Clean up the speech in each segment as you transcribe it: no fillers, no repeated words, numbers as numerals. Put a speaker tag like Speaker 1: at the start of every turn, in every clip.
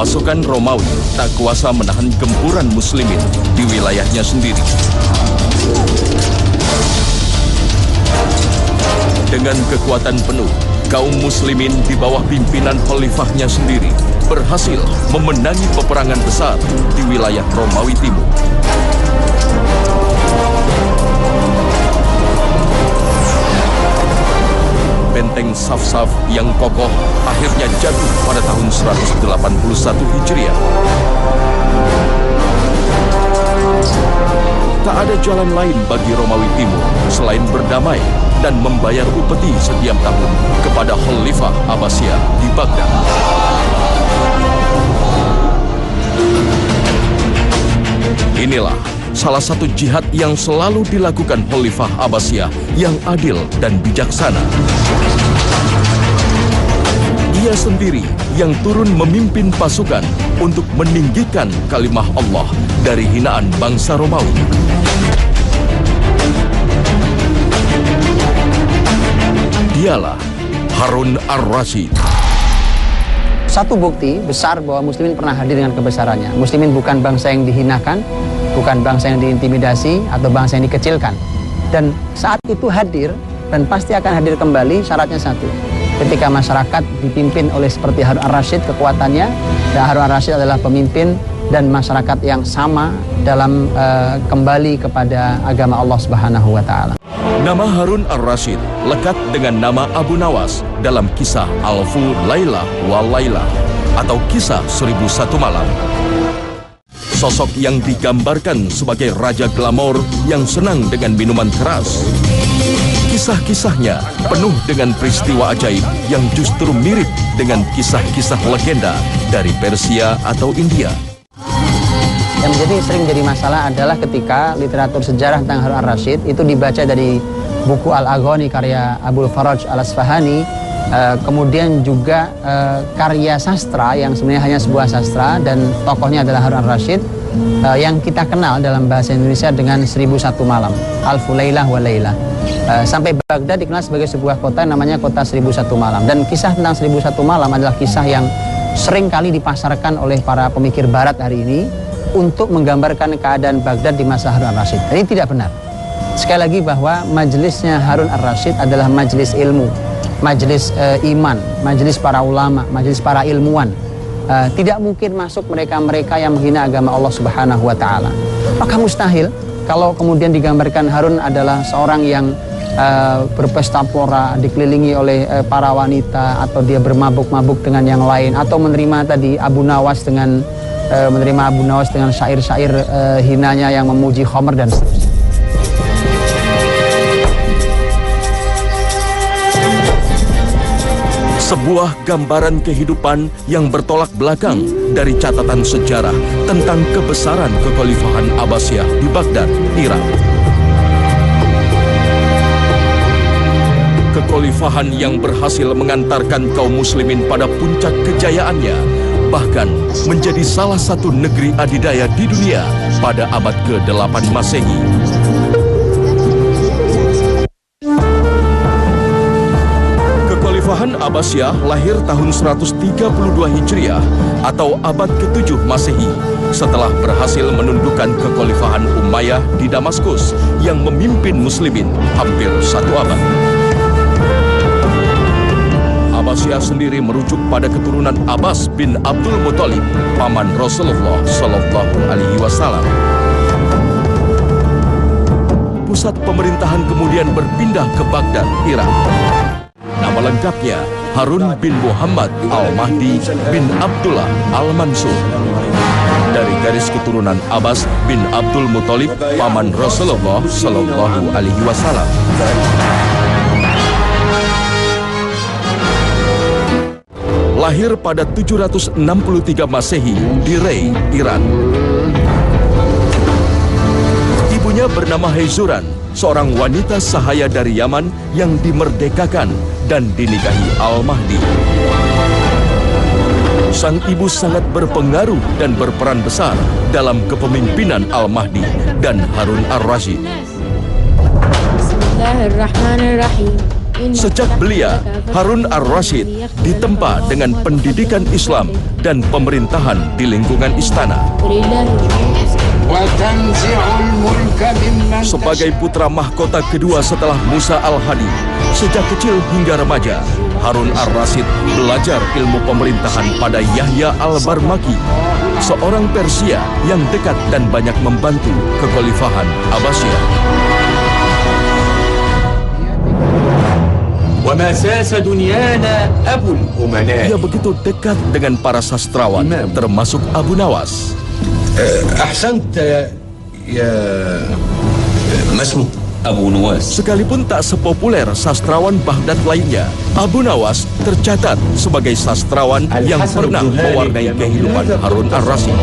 Speaker 1: pasukan Romawi tak kuasa menahan gempuran muslimin di wilayahnya sendiri. Dengan kekuatan penuh, kaum muslimin di bawah pimpinan khalifahnya sendiri berhasil memenangi peperangan besar di wilayah Romawi Timur. Benteng Saf-Saf yang kokoh akhirnya jatuh pada tahun 181 Hijriah. Tak ada jalan lain bagi Romawi Timur selain berdamai dan membayar upeti setiap tahun kepada Khalifah Abbasiyah di Baghdad. Inilah salah satu jihad yang selalu dilakukan Khalifah Abbasiyah yang adil dan bijaksana. Ia sendiri yang turun memimpin pasukan untuk meninggikan kalimah Allah dari hinaan bangsa Romawi. Dialah Harun ar-Rasyid.
Speaker 2: Satu bukti besar bahwa muslimin pernah hadir dengan kebesarannya. Muslimin bukan bangsa yang dihinakan, bukan bangsa yang diintimidasi atau bangsa yang dikecilkan. Dan saat itu hadir dan pasti akan hadir kembali, syaratnya satu. Ketika masyarakat dipimpin oleh seperti Harun ar-Rasyid kekuatannya, dan Harun ar-Rasyid adalah pemimpin dan masyarakat yang sama dalam kembali kepada agama Allah Subhanahu wa taala.
Speaker 1: Nama Harun ar-Rasyid lekat dengan nama Abu Nawas dalam kisah Alfu Laila wa Laila atau kisah 1001 malam. Sosok yang digambarkan sebagai raja glamor yang senang dengan minuman keras. Kisah-kisahnya penuh dengan peristiwa ajaib yang justru mirip dengan kisah-kisah legenda dari Persia atau India.
Speaker 2: Yang menjadi sering jadi masalah adalah ketika literatur sejarah tentang Harun ar-Rasyid itu dibaca dari buku Al-Aghani karya Abul Faraj Al-Asfahani, kemudian juga karya sastra yang sebenarnya hanya sebuah sastra dan tokohnya adalah Harun ar-Rasyid, yang kita kenal dalam bahasa Indonesia dengan 1001 malam, Alfu Lailah wa Lailah. Sampai Baghdad dikenal sebagai sebuah kota namanya kota 1001 malam, dan kisah tentang 1001 malam adalah kisah yang sering kali dipasarkan oleh para pemikir barat hari ini untuk menggambarkan keadaan Baghdad di masa Harun ar-Rasyid. Ini tidak benar. Sekali lagi bahwa majelisnya Harun ar-Rasyid adalah majelis ilmu, majelis iman, majelis para ulama, majelis para ilmuwan. Tidak mungkin masuk mereka-mereka yang menghina agama Allah Subhanahu wa taala. Maka mustahil kalau kemudian digambarkan Harun adalah seorang yang berpesta pora, dikelilingi oleh para wanita, atau dia bermabuk-mabuk dengan yang lain, atau menerima tadi Abu Nawas dengan syair-syair hinanya yang memuji khamr dan seterusnya.
Speaker 1: Sebuah gambaran kehidupan yang bertolak belakang dari catatan sejarah tentang kebesaran kekhalifahan Abbasiyah di Baghdad, Irak. Kekhalifahan yang berhasil mengantarkan kaum muslimin pada puncak kejayaannya, bahkan menjadi salah satu negeri adidaya di dunia pada abad ke-8 Masehi. Kekhalifahan Abbasiyah lahir tahun 132 Hijriah atau abad ke-7 Masehi setelah berhasil menundukkan kekhalifahan Umayyah di Damaskus yang memimpin muslimin hampir satu abad. Abbasiyah sendiri merujuk pada keturunan Abbas bin Abdul Muthalib, paman Rasulullah Shallallahu Alaihi Wasallam. Pusat pemerintahan kemudian berpindah ke Baghdad, Irak. Nama lengkapnya Harun bin Muhammad Al-Mahdi bin Abdullah Al-Mansur. Dari garis keturunan Abbas bin Abdul Muthalib, paman Rasulullah Shallallahu Alaihi Wasallam. Lahir pada 763 Masehi di Rey, Iran. Ibunya bernama Heizuran, seorang wanita sahaya dari Yaman yang dimerdekakan dan dinikahi Al-Mahdi. Sang ibu sangat berpengaruh dan berperan besar dalam kepemimpinan Al-Mahdi dan Harun ar-Rasyid.
Speaker 3: Bismillahirrahmanirrahim.
Speaker 1: Sejak belia, Harun ar-Rasyid ditempa dengan pendidikan Islam dan pemerintahan di lingkungan istana. Sebagai putra mahkota kedua setelah Musa al-Hadi, sejak kecil hingga remaja, Harun ar-Rasyid belajar ilmu pemerintahan pada Yahya al-Barmaki, seorang Persia yang dekat dan banyak membantu kekhalifahan Abbasiyah. Ia begitu dekat dengan para sastrawan, termasuk Abu Nawas. Sekalipun tak sepopuler sastrawan Baghdad lainnya, Abu Nawas tercatat sebagai sastrawan yang pernah mewarnai kehidupan Harun ar-Rasyid.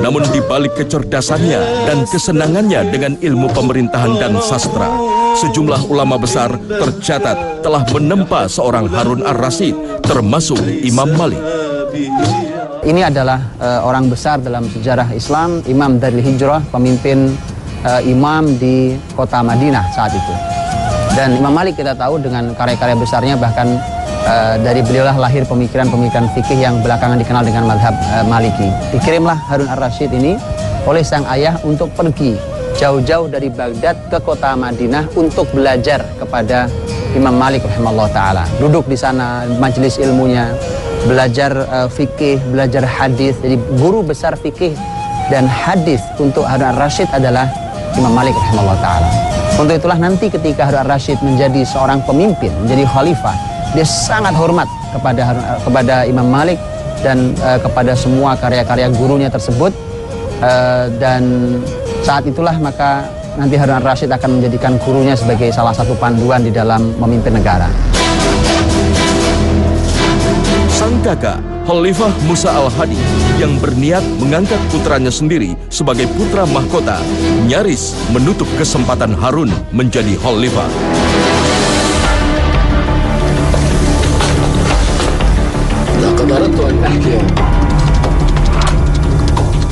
Speaker 1: Namun di balik kecerdasannya dan kesenangannya dengan ilmu pemerintahan dan sastra, sejumlah ulama besar tercatat telah menempa seorang Harun ar-Rasyid, termasuk Imam Malik.
Speaker 2: Ini adalah orang besar dalam sejarah Islam, Imam Daril Hijrah, pemimpin imam di kota Madinah saat itu. Dan Imam Malik kita tahu dengan karya-karya besarnya, bahkan dari beliaulah lahir pemikiran-pemikiran fikih yang belakangan dikenal dengan mazhab Maliki. Dikirimlah Harun ar-Rasyid ini oleh sang ayah untuk pergi jauh-jauh dari Baghdad ke kota Madinah untuk belajar kepada Imam Malik rahimahullah ta'ala. Duduk di sana, majelis ilmunya, belajar fikih, belajar hadis. Jadi guru besar fikih dan hadis untuk Harun ar-Rasyid adalah Imam Malik rahimahullah ta'ala. Untuk itulah nanti ketika Harun ar-Rasyid menjadi seorang pemimpin, menjadi khalifah, dia sangat hormat kepada Imam Malik dan kepada semua karya-karya gurunya tersebut. Dan saat itulah maka nanti Harun ar-Rasyid akan menjadikan gurunya sebagai salah satu panduan di dalam memimpin negara.
Speaker 1: Sang kakak, Khalifah Musa al-Hadi, yang berniat mengangkat putranya sendiri sebagai putra mahkota, nyaris menutup kesempatan Harun menjadi khalifah.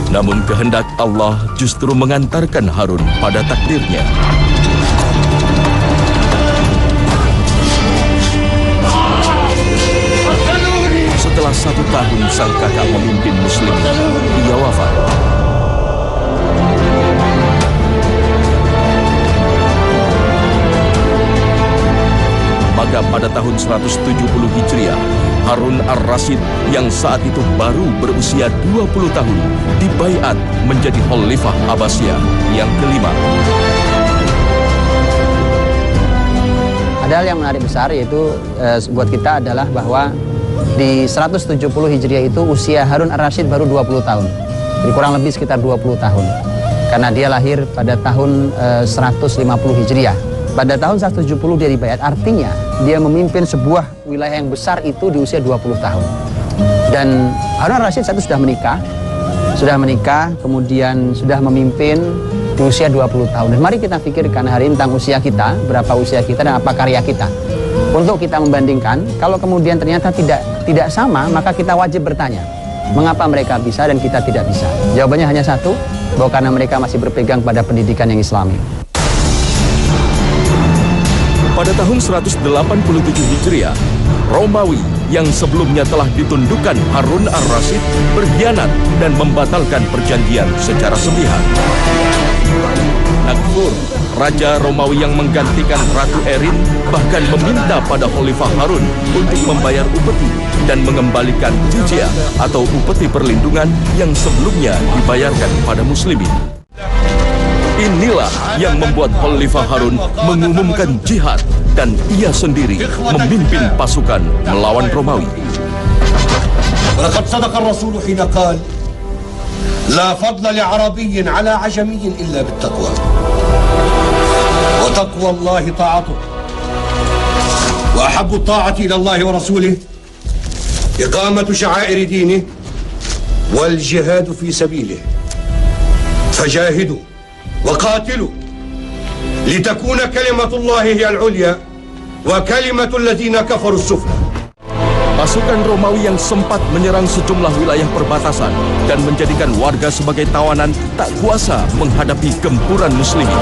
Speaker 1: Namun kehendak Allah justru mengantarkan Harun pada takdirnya. Setelah 1 tahun sang kakak memimpin muslimin, ia wafat. Maka pada tahun 170 Hijriah, Harun ar-Rasyid yang saat itu baru berusia 20 tahun dibaiat menjadi Khalifah Abbasiyah yang kelima.
Speaker 2: Ada hal yang menarik besar yaitu buat kita adalah bahwa di 170 Hijriah itu usia Harun ar-Rasyid baru 20 tahun. Jadi kurang lebih sekitar 20 tahun. Karena dia lahir pada tahun 150 Hijriah. Pada tahun 170 dia dibaiat, artinya dia memimpin sebuah wilayah yang besar itu di usia 20 tahun. Dan Harun ar-Rasyid saat itu sudah menikah, kemudian sudah memimpin di usia 20 tahun. Dan mari kita pikirkan hari ini tentang usia kita, berapa usia kita dan apa karya kita. Untuk kita membandingkan, kalau kemudian ternyata tidak sama, maka kita wajib bertanya, mengapa mereka bisa dan kita tidak bisa? Jawabannya hanya satu, bahwa karena mereka masih berpegang pada pendidikan yang Islami.
Speaker 1: Pada tahun 187 Hijriah, Romawi yang sebelumnya telah ditundukkan Harun ar-Rasyid berkhianat dan membatalkan perjanjian secara sepihak. Nakfur, Raja Romawi yang menggantikan Ratu Erin, bahkan meminta pada Khalifah Harun untuk membayar upeti dan mengembalikan jizyah atau upeti perlindungan yang sebelumnya dibayarkan pada muslimin. Inilah yang membuat Khalifah Harun mengumumkan jihad dan ia sendiri memimpin pasukan melawan Romawi.
Speaker 3: Laqad sadaqa ar-rasul hina qala la fadla li 'arabiyyin 'ala 'ajamiyyin illa bit-taqwa. Wa taqwa Allah ta'atuhu. Wa ahabbu at-ta'ati ila Allah wa rasulih iqamatu sha'air dinihi wal jihad fi sabilihi. Fajahidu وقاتلوا لتكون كلمة الله هي العليا وكلمة الذين كفروا السفلى.
Speaker 1: Pasukan Romawi yang sempat menyerang sejumlah wilayah perbatasan dan menjadikan warga sebagai tawanan tak kuasa menghadapi gempuran muslimin.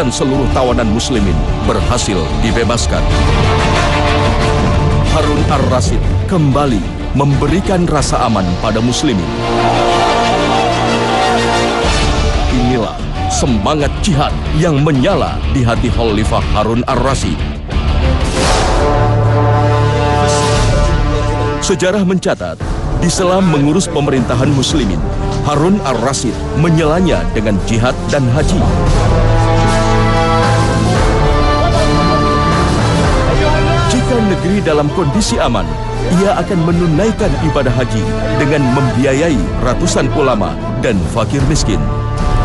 Speaker 1: dan seluruh tawanan muslimin berhasil dibebaskan. Harun ar-Rasyid kembali memberikan rasa aman pada muslimin. Inilah semangat jihad yang menyala di hati Khalifah Harun ar-Rasyid. Sejarah mencatat, di sela mengurus pemerintahan muslimin, Harun ar-Rasyid menyelanya dengan jihad dan haji. Jika negeri dalam kondisi aman, ia akan menunaikan ibadah haji dengan membiayai ratusan ulama dan fakir miskin.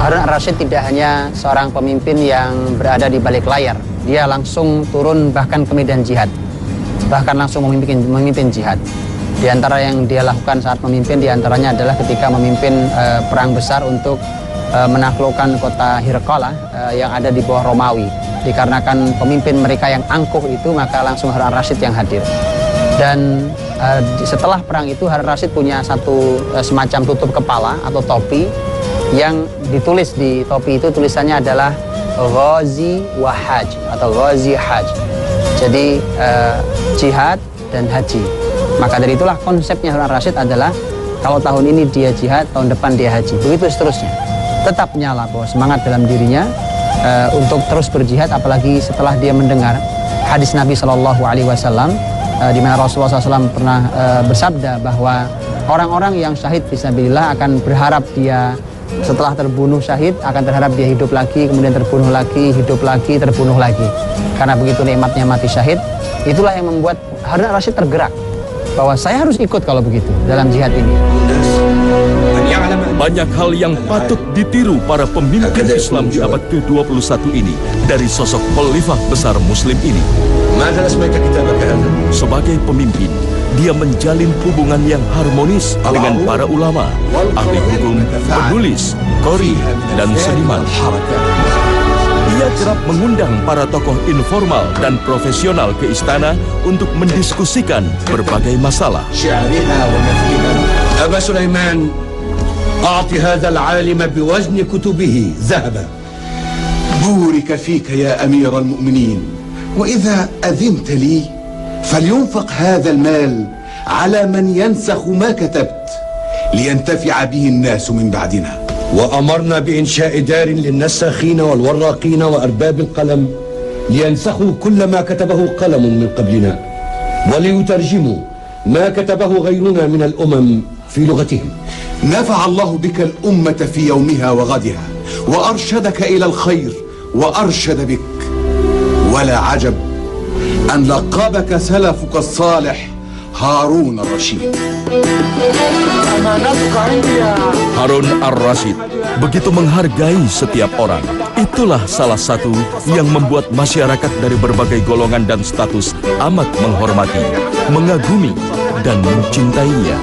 Speaker 2: Harun ar-Rasyid tidak hanya seorang pemimpin yang berada di balik layar, dia langsung turun bahkan ke medan jihad, bahkan langsung memimpin jihad. Di antara yang dia lakukan saat memimpin, di antaranya adalah ketika memimpin perang besar untuk menaklukkan kota Hirqalah yang ada di bawah Romawi. Dikarenakan pemimpin mereka yang angkuh itu, maka langsung Harun ar-Rasyid yang hadir. Dan setelah perang itu Harun ar-Rasyid punya satu semacam tutup kepala atau topi yang ditulis di topi itu tulisannya adalah Ghazi wa Haj atau Ghazi Haj. Jadi jihad dan haji. Maka dari itulah konsepnya Harun ar-Rasyid adalah kalau tahun ini dia jihad, tahun depan dia haji. Begitu seterusnya. Tetap nyala bahwa semangat dalam dirinya untuk terus berjihad, apalagi setelah dia mendengar hadis Nabi SAW di mana Rasulullah SAW pernah bersabda bahwa orang-orang yang syahid fisabilillah akan berharap dia setelah terbunuh syahid akan terharap dia hidup lagi, kemudian terbunuh lagi, hidup lagi, terbunuh lagi. Karena begitu nikmatnya mati syahid, itulah yang membuat Harun ar-Rasyid tergerak bahwa saya harus ikut kalau begitu dalam jihad ini.
Speaker 1: Banyak hal yang patut ditiru para pemimpin Islam di abad ke-21 ini dari sosok khalifah besar muslim ini. Sebagai pemimpin, dia menjalin hubungan yang harmonis dengan para ulama, ahli hukum, penulis, qori, dan seniman. Ia kerap mengundang para tokoh informal dan profesional ke istana untuk mendiskusikan berbagai masalah.
Speaker 3: أبا سليمان أعط هذا العالم بوزن كتبه ذهبا.
Speaker 4: بورك فيك يا أمير المؤمنين، وإذا أذنت لي فلينفق هذا المال على من ينسخ ما كتبت لينتفع به الناس من بعدنا.
Speaker 3: وأمرنا بإنشاء دار للنساخين والوراقين وأرباب القلم لينسخوا كل ما كتبه قلم من قبلنا وليترجموا ما كتبه غيرنا من الأمم في لغتهم.
Speaker 4: نفع الله بك الأمة في يومها وغدها وأرشدك إلى الخير وأرشد بك، ولا عجب أن لقبك سلفك الصالح هارون الرشيد.
Speaker 1: Harun ar-Rasyid begitu menghargai setiap orang. Itulah salah satu yang membuat masyarakat dari berbagai golongan dan status amat menghormati, mengagumi, dan mencintainya.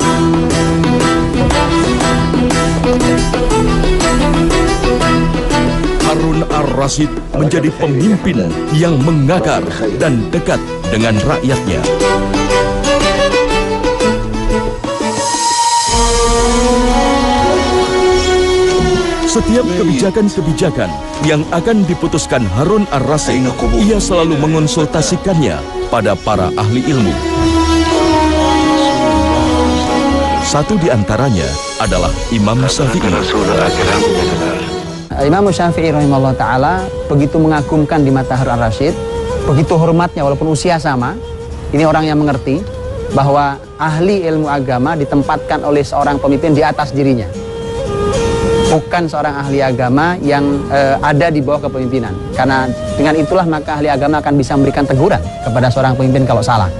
Speaker 1: Harun ar-Rasyid menjadi pemimpin yang mengakar dan dekat dengan rakyatnya. Setiap kebijakan-kebijakan yang akan diputuskan Harun ar-Rasyid, ia selalu mengonsultasikannya pada para ahli ilmu. Satu di antaranya adalah Imam Syafi'i.
Speaker 2: Imam Syafi'i rahimahullah ta'ala begitu mengagumkan di mata Harun ar-Rasyid, begitu hormatnya walaupun usia sama. Ini orang yang mengerti bahwa ahli ilmu agama ditempatkan oleh seorang pemimpin di atas dirinya, bukan seorang ahli agama yang ada di bawah kepemimpinan. Karena dengan itulah maka ahli agama akan bisa memberikan teguran kepada seorang pemimpin kalau salah.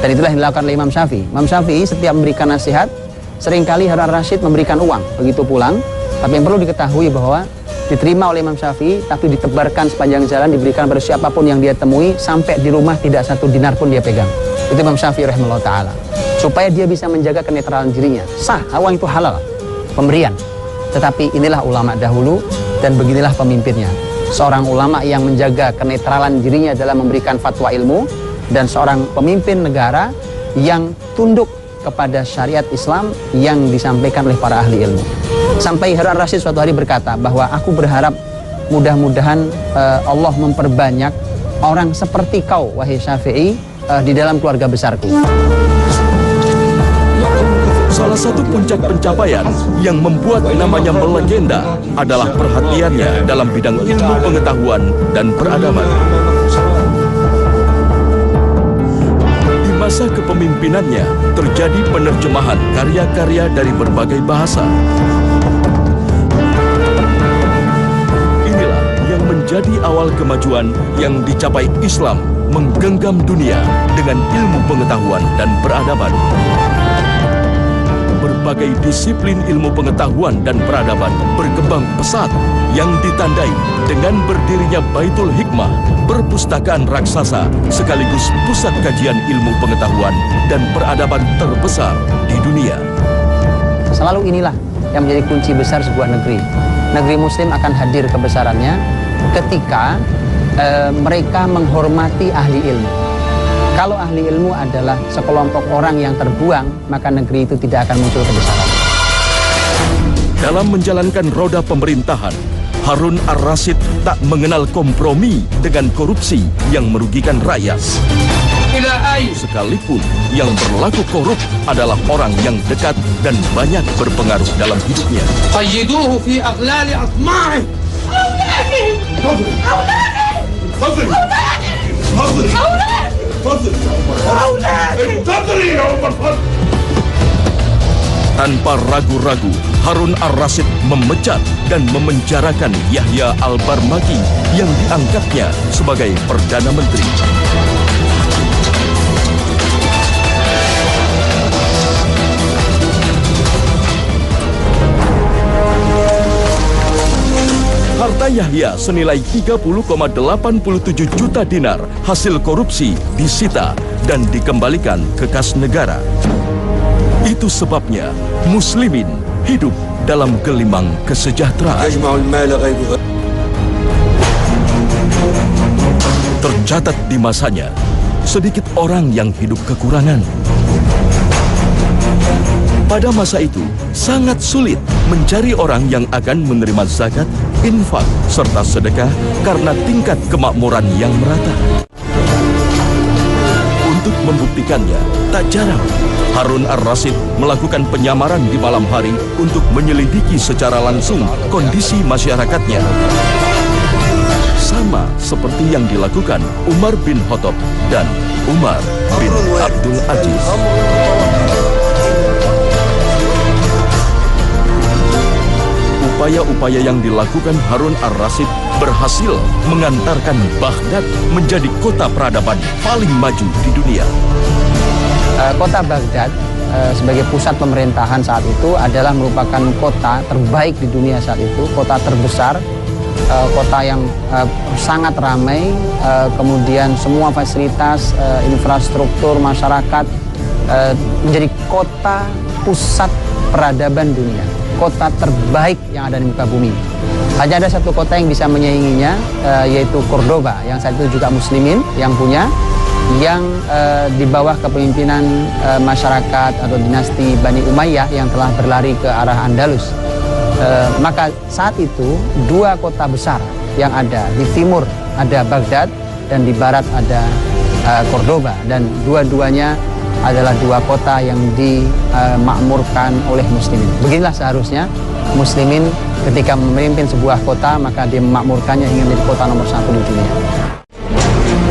Speaker 2: Dan itulah yang dilakukan oleh Imam Syafi'i. Imam Syafi'i setiap memberikan nasihat, seringkali Harun ar-Rasyid memberikan uang begitu pulang. Tapi yang perlu diketahui bahwa diterima oleh Imam Syafi'i, tapi ditebarkan sepanjang jalan, diberikan pada siapapun yang dia temui, sampai di rumah tidak satu dinar pun dia pegang. Itu Imam Syafi'i rahimahullah ta'ala. Supaya dia bisa menjaga kenetralan dirinya. Sah, uang itu halal, pemberian. Tetapi inilah ulama dahulu dan beginilah pemimpinnya. Seorang ulama yang menjaga kenetralan dirinya dalam memberikan fatwa ilmu, dan seorang pemimpin negara yang tunduk kepada syariat Islam yang disampaikan oleh para ahli ilmu. Sampai Harun ar-Rasyid suatu hari berkata bahwa aku berharap mudah-mudahan Allah memperbanyak orang seperti kau, wahai Syafi'i, di dalam keluarga besarku.
Speaker 1: Salah satu puncak pencapaian yang membuat namanya melegenda adalah perhatiannya dalam bidang ilmu pengetahuan dan peradaban. Di masa kepemimpinannya terjadi penerjemahan karya-karya dari berbagai bahasa. Inilah yang menjadi awal kemajuan yang dicapai Islam menggenggam dunia dengan ilmu pengetahuan dan peradaban. Berbagai disiplin ilmu pengetahuan dan peradaban berkembang pesat yang ditandai dengan berdirinya Baitul Hikmah, perpustakaan raksasa sekaligus pusat kajian ilmu pengetahuan dan peradaban terbesar di dunia.
Speaker 2: Selalu inilah yang menjadi kunci besar sebuah negeri. Negeri Muslim akan hadir kebesarannya ketika mereka menghormati ahli ilmu. Kalau ahli ilmu adalah sekelompok orang yang terbuang, maka negeri itu tidak akan muncul kebesaran.
Speaker 1: Dalam menjalankan roda pemerintahan, Harun ar-Rasyid tak mengenal kompromi dengan korupsi yang merugikan rakyat. Sekalipun yang berlaku korup adalah orang yang dekat dan banyak berpengaruh dalam hidupnya.
Speaker 5: قيدوه في أغلال أطماعه.
Speaker 1: Tanpa ragu-ragu, Harun ar-Rasyid memecat dan memenjarakan Yahya al-Barmaki yang diangkatnya sebagai Perdana Menteri. Harta Yahya senilai 30,87 juta dinar hasil korupsi disita dan dikembalikan ke kas negara. Itu sebabnya muslimin hidup dalam gelimang kesejahteraan. Tercatat di masanya, sedikit orang yang hidup kekurangan. Pada masa itu, sangat sulit mencari orang yang akan menerima zakat, infak, serta sedekah karena tingkat kemakmuran yang merata. Untuk membuktikannya, tak jarang Harun ar-Rasyid melakukan penyamaran di malam hari untuk menyelidiki secara langsung kondisi masyarakatnya. Sama seperti yang dilakukan Umar bin Khattab dan Umar bin Abdul Aziz. Upaya-upaya yang dilakukan Harun ar-Rasyid berhasil mengantarkan Baghdad menjadi kota peradaban paling maju di dunia.
Speaker 2: Kota Baghdad sebagai pusat pemerintahan saat itu adalah merupakan kota terbaik di dunia saat itu, kota terbesar, kota yang sangat ramai, kemudian semua fasilitas, infrastruktur, masyarakat, menjadi kota pusat peradaban dunia. Kota terbaik yang ada di muka bumi. Hanya ada satu kota yang bisa menyainginya, yaitu Cordoba, yang saat itu juga muslimin yang punya, yang di bawah kepemimpinan masyarakat atau dinasti Bani Umayyah yang telah berlari ke arah Andalus. Maka saat itu dua kota besar yang ada, di timur ada Baghdad dan di barat ada Cordoba, dan dua-duanya adalah dua kota yang dimakmurkan oleh muslimin. Beginilah seharusnya muslimin ketika memimpin sebuah kota, maka dia memakmurkannya hingga menjadi kota nomor 1 di dunia.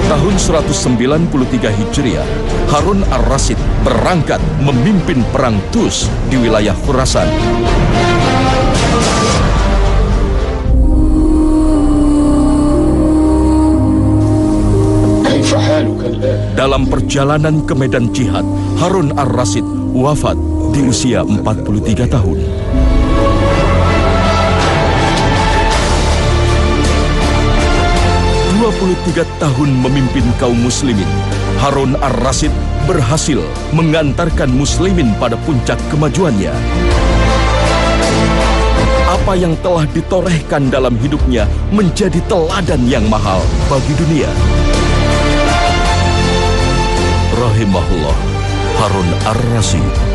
Speaker 1: Tahun 193 Hijriah, Harun ar-Rasyid berangkat memimpin perang Tus di wilayah Khurasan. Dalam perjalanan ke medan jihad, Harun ar-Rasyid wafat di usia 43 tahun. Tiga tahun memimpin kaum muslimin, Harun ar-Rasyid berhasil mengantarkan muslimin pada puncak kemajuannya. Apa yang telah ditorehkan dalam hidupnya menjadi teladan yang mahal bagi dunia. Rahimahullah Harun ar-Rasyid.